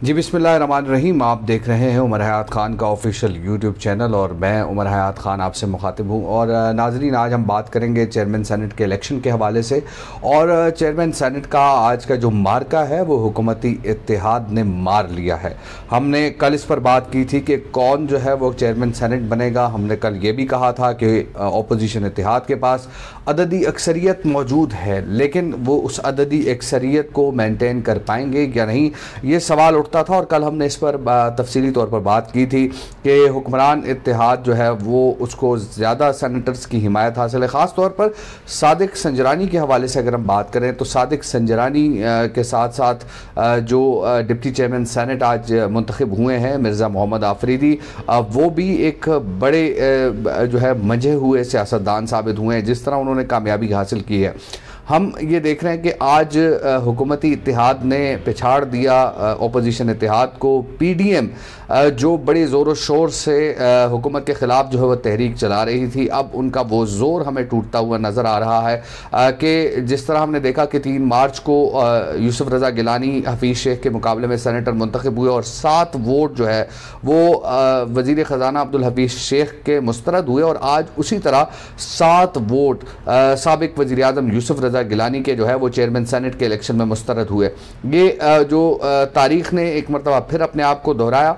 जी बिस्मिल्लाहिर्रहमानिर्रहीम। आप देख रहे हैं उमर हयात ख़ान का ऑफिशियल यूट्यूब चैनल और मैं उमर हयात ख़ान आपसे मुखातिब हूं। और नाज़रीन, आज हम बात करेंगे चेयरमैन सेनेट के इलेक्शन के हवाले से। और चेयरमैन सेनेट का आज का जो मार्का है वो हुकूमती इत्तेहाद ने मार लिया है। हमने कल इस पर बात की थी कि कौन जो है वो चेयरमैन सेनेट बनेगा। हमने कल ये भी कहा था कि अपोजिशन इत्तेहाद के पास अददी अक्सरियत मौजूद है, लेकिन वो उस अददी अक्सरियत को मेंटेन कर पाएंगे या नहीं, ये सवाल उठता था। और कल हमने इस पर तफसीली तौर पर बात की थी कि हुक्मरान इत्तेहाद जो है वो उसको ज़्यादा सेनेटर्स की हिमायत हासिल है। ख़ास तौर पर सादिक संजरानी के हवाले से अगर हम बात करें तो सादिक संजरानी के साथ साथ जो डिप्टी चेयरमैन सेनेट आज मुंतखब हुए हैं मिर्ज़ा मोहम्मद आफरीदी, वो भी एक बड़े जो है मंझे हुए सियासतदान साबित हुए हैं जिस तरह उन्होंने कामयाबी हासिल की है। हम ये देख रहे हैं कि आज हुकूमती इत्तेहाद ने पिछाड़ दिया अपोजिशन इत्तेहाद को। पीडीएम जो बड़े ज़ोर व शोर से हुकूमत के ख़िलाफ़ जो है वो तहरीक चला रही थी, अब उनका वो ज़ोर हमें टूटता हुआ नज़र आ रहा है कि जिस तरह हमने देखा कि 3 मार्च को यूसुफ रज़ा गिलानी हफीज़ शेख के मुकाबले में सेनेटर मुंतखब हुए और 7 वोट जो है वो वज़ीर ख़जाना अब्दुल हफीज़ शेख के मुस्तरद हुए। और आज उसी तरह 7 वोट साबिक़ वज़ीर आज़म यूसुफ रज़ा गिलानी के जो है वो चेयरमैन सेनेट के इलेक्शन में मुस्तरद हुए। ये जो तारीख़ ने एक मरतबा फिर अपने आप को दोहराया।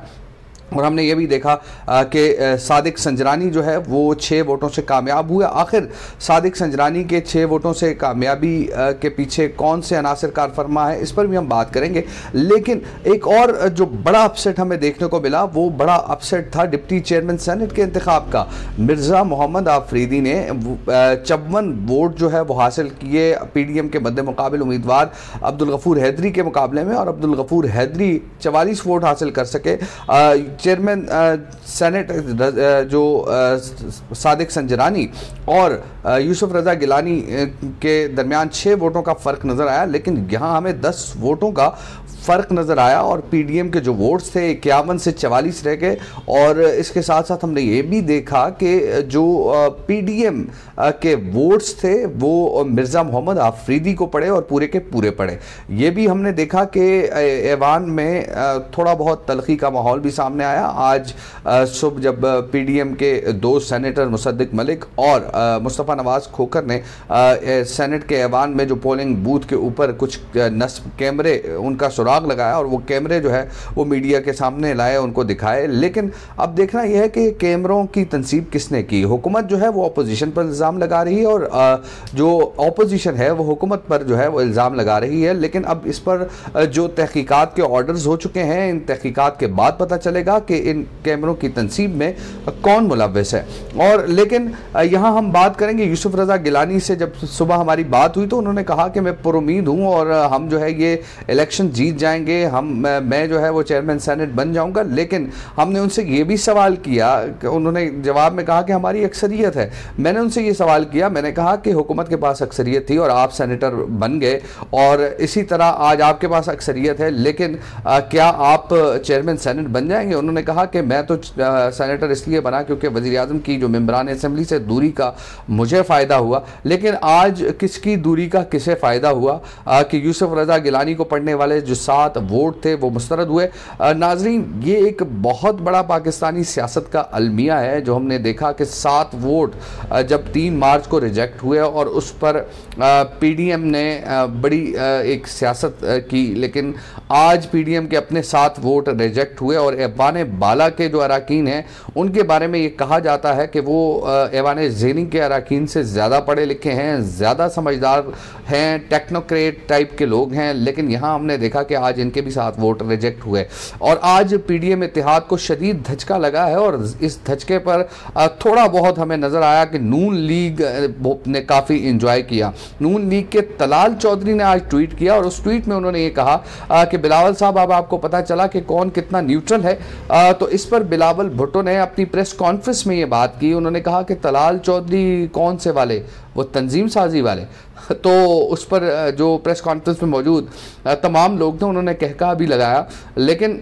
और हमने ये भी देखा कि सादिक संजरानी जो है वो 6 वोटों से कामयाब हुए। आखिर सादिक संजरानी के 6 वोटों से कामयाबी के पीछे कौन से अनासर कार फरमा है, इस पर भी हम बात करेंगे। लेकिन एक और जो बड़ा अपसेट हमें देखने को मिला, वो बड़ा अपसेट था डिप्टी चेयरमैन सेनेट के इंतखाब का। मिर्ज़ा मोहम्मद आफरीदी ने 54 वोट जो है वो हासिल किए पीडीएम के मद्दे मुकाबिल उम्मीदवार अब्दुल गफूर हैदरी के मुकाबले में, और अब्दुल गफूर हैदरी 44 वोट हासिल कर सके। चेयरमैन सेनेट जो सादिक संजरानी और यूसुफ रज़ा गिलानी के दरमियान 6 वोटों का फ़र्क नज़र आया, लेकिन यहाँ हमें 10 वोटों का फ़र्क नज़र आया। और पीडीएम के जो वोट्स थे 51 से 44 रह गए। और इसके साथ साथ हमने ये भी देखा कि जो पीडीएम के वोट्स थे वो मिर्ज़ा मोहम्मद आफरीदी को पड़े और पूरे के पूरे पड़े। ये भी हमने देखा कि ऐवान में थोड़ा बहुत तलखी का माहौल भी सामने आया। आज सुबह जब पीडीएम के 2 सेनेटर मुसद्दिक मलिक और मुस्तफ़ा नवाज़ खोखर ने सेनेट के ऐवान में जो पोलिंग बूथ के ऊपर कुछ नस्ब कैमरे उनका सुराग लगाया और वो कैमरे जो है वो मीडिया के सामने लाए, उनको दिखाए। लेकिन अब देखना यह है कि कैमरों की तनसीब किसने की। हुकूमत जो है वो अपोजिशन पर इल्ज़ाम लगा रही है और जो अपोजिशन है वो हुकूमत पर जो है वो इल्ज़ाम लगा रही है। लेकिन अब इस पर जो तहकीकात के ऑर्डर्स हो चुके हैं, इन तहकीकात के बाद पता चलेगा कि इन कैमरों की तनसीब में कौन मुलव्वस है। और लेकिन यहाँ हम बात करेंगे यूसुफ रज़ा गिलानी से। जब सुबह हमारी बात हुई तो उन्होंने कहा कि मैं पुरुमीद हूँ और हम जो है ये इलेक्शन जीत जाएंगे, मैं जो है वो चेयरमैन सेनेट बन जाऊंगा। लेकिन हमने उनसे ये भी सवाल किया कि उन्होंने जवाब में कहा कि हमारी अक्सरियत है। मैंने उनसे ये सवाल किया, मैंने कहा कि हुकूमत के पास अक्सरियत थी और आप सेनेटर बन गए और इसी तरह आज आपके पास अक्सरियत है, लेकिन क्या आप चेयरमैन सेनेट बन जाएंगे? उन्होंने कहा कि मैं तो सेनेटर इसलिए बना क्योंकि वज़ीर आज़म की जो मेंबरान असेंबली से दूरी का मुझे फ़ायदा हुआ। लेकिन आज किसकी दूरी का किसे फ़ायदा हुआ कि यूसुफ रज़ा गिलानी को पढ़ने वाले जो 7 वोट थे वो मुस्तरद हुए। नाजरीन, ये एक बहुत बड़ा पाकिस्तानी सियासत का अलमिया है जो हमने देखा कि 7 वोट जब 3 मार्च को रिजेक्ट हुए और उस पर पीडीएम ने बड़ी एक सियासत की, लेकिन आज पीडीएम के अपने 7 वोट रिजेक्ट हुए। और ऐवान बाला के जो अरकान हैं उनके बारे में ये कहा जाता है कि वो ऐवान ज़ेनी के अरकान से ज़्यादा पढ़े लिखे हैं, ज़्यादा समझदार हैं, टेक्नोक्रेट टाइप के लोग हैं। लेकिन यहाँ हमने देखा कि आज इनके भी 7 वोट रिजेक्ट हुए और आज पीडीएम इत्तेहाद को शदीद धचका लगा है। और इस धचके पर थोड़ा बहुत हमें नज़र आया कि नून लीग ने काफ़ी इंजॉय किया। नून लीग के तलाल चौधरी ने आज ट्वीट किया और उस ट्वीट में उन्होंने ये कहा कि बिलावल साहब, अब आपको पता चला कि कौन कितना न्यूट्रल है। तो इस पर बिलावल भुट्टो ने अपनी प्रेस कॉन्फ्रेंस में ये बात की। उन्होंने कहा कि तलाल चौधरी कौन से वाले, वो तंजीम साजी वाले। तो उस पर जो प्रेस कॉन्फ्रेंस में मौजूद तमाम लोग थे उन्होंने कहका भी लगाया। लेकिन